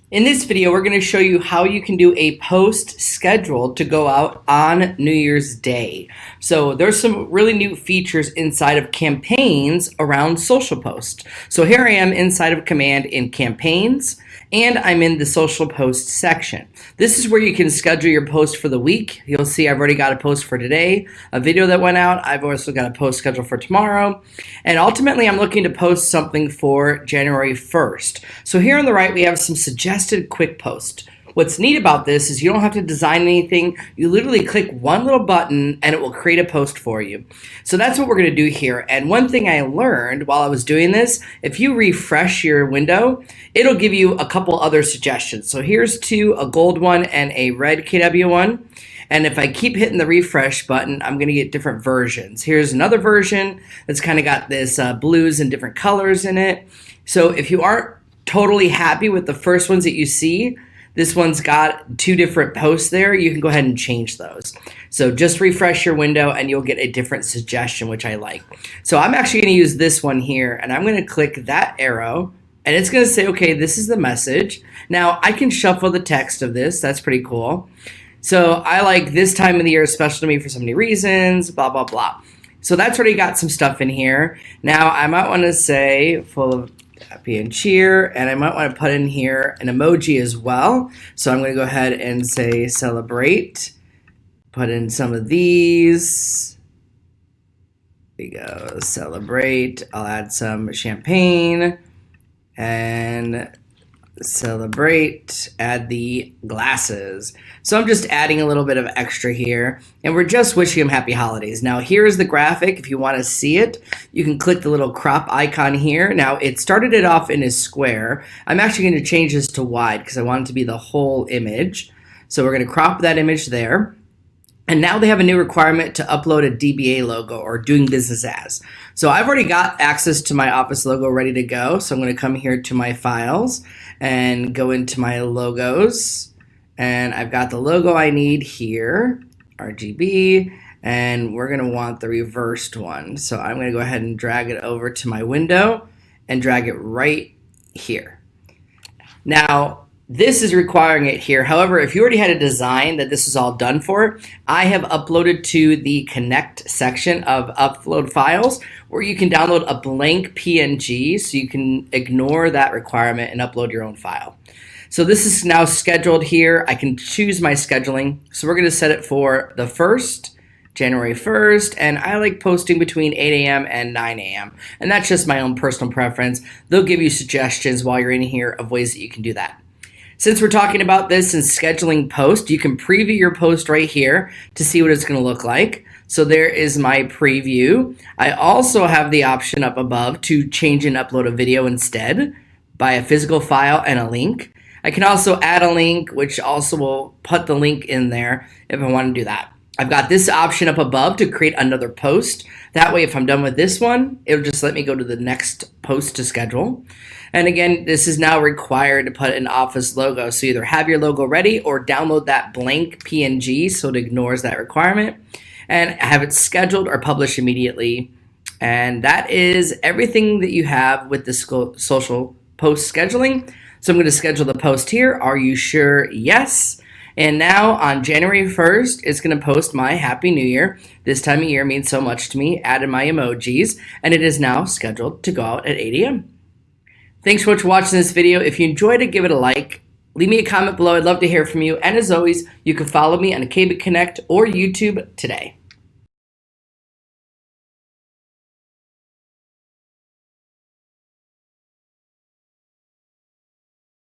In this video, we're going to show you how you can do a post scheduled to go out on New Year's Day. So there's some really new features inside of campaigns around social posts. So here I am inside of Command in Campaigns, and I'm in the social post section. This is where you can schedule your post for the week. You'll see I've already got a post for today, a video that went out. I've also got a post scheduled for tomorrow. And ultimately, I'm looking to post something for January 1st. So here on the right, we have some suggested quick posts. What's neat about this is you don't have to design anything. You literally click one little button and it will create a post for you. So that's what we're going to do here. And one thing I learned while I was doing this, if you refresh your window, it'll give you a couple other suggestions. So here's two, a gold one and a red KW one. And if I keep hitting the refresh button, I'm going to get different versions. Here's another version that's kind of got this blues and different colors in it. So if you aren't totally happy with the first ones that you see, this one's got two different posts there. You can go ahead and change those. So just refresh your window and you'll get a different suggestion, which I like. So I'm actually going to use this one here, and I'm going to click that arrow, and it's going to say, okay, this is the message. Now I can shuffle the text of this. That's pretty cool. So I like this time of the year is special to me for so many reasons, blah, blah, blah. So that's already got some stuff in here. Now I might want to say full of happy and cheer, and I might want to put in here an emoji as well. So I'm going to go ahead and say celebrate, put in some of these. There we go, celebrate. I'll add some champagne and celebrate, add the glasses. So I'm just adding a little bit of extra here, and we're just wishing them happy holidays. Now here's the graphic. If you want to see it, you can click the little crop icon here. Now it started it off in a square. I'm actually going to change this to wide because I want it to be the whole image. So we're going to crop that image there. And now they have a new requirement to upload a DBA logo, or doing business as. So I've already got access to my office logo ready to go. So I'm going to come here to my files and go into my logos. And I've got the logo I need here, RGB, and we're going to want the reversed one. So I'm going to go ahead and drag it over to my window and drag it right here. Now, this is requiring it here. However, if you already had a design that this is all done for, I have uploaded to the Connect section of Upload Files, where you can download a blank PNG, so you can ignore that requirement and upload your own file. So this is now scheduled here. I can choose my scheduling. So we're going to set it for the 1st, January 1st, and I like posting between 8 a.m. and 9 a.m. And that's just my own personal preference. They'll give you suggestions while you're in here of ways that you can do that. Since we're talking about this and scheduling post, you can preview your post right here to see what it's going to look like. So there is my preview. I also have the option up above to change and upload a video instead by a physical file and a link. I can also add a link, which also will put the link in there if I want to do that. I've got this option up above to create another post. That way, if I'm done with this one, it'll just let me go to the next post to schedule. And again, this is now required to put an office logo. So either have your logo ready or download that blank PNG so it ignores that requirement, and have it scheduled or published immediately. And that is everything that you have with the social post scheduling. So I'm going to schedule the post here. Are you sure? Yes. And now on January 1st, it's going to post my Happy New Year. This time of year means so much to me. Added my emojis, and it is now scheduled to go out at 8 a.m. Thanks so much for watching this video. If you enjoyed it, give it a like. Leave me a comment below. I'd love to hear from you. And as always, you can follow me on KB Connect or YouTube today.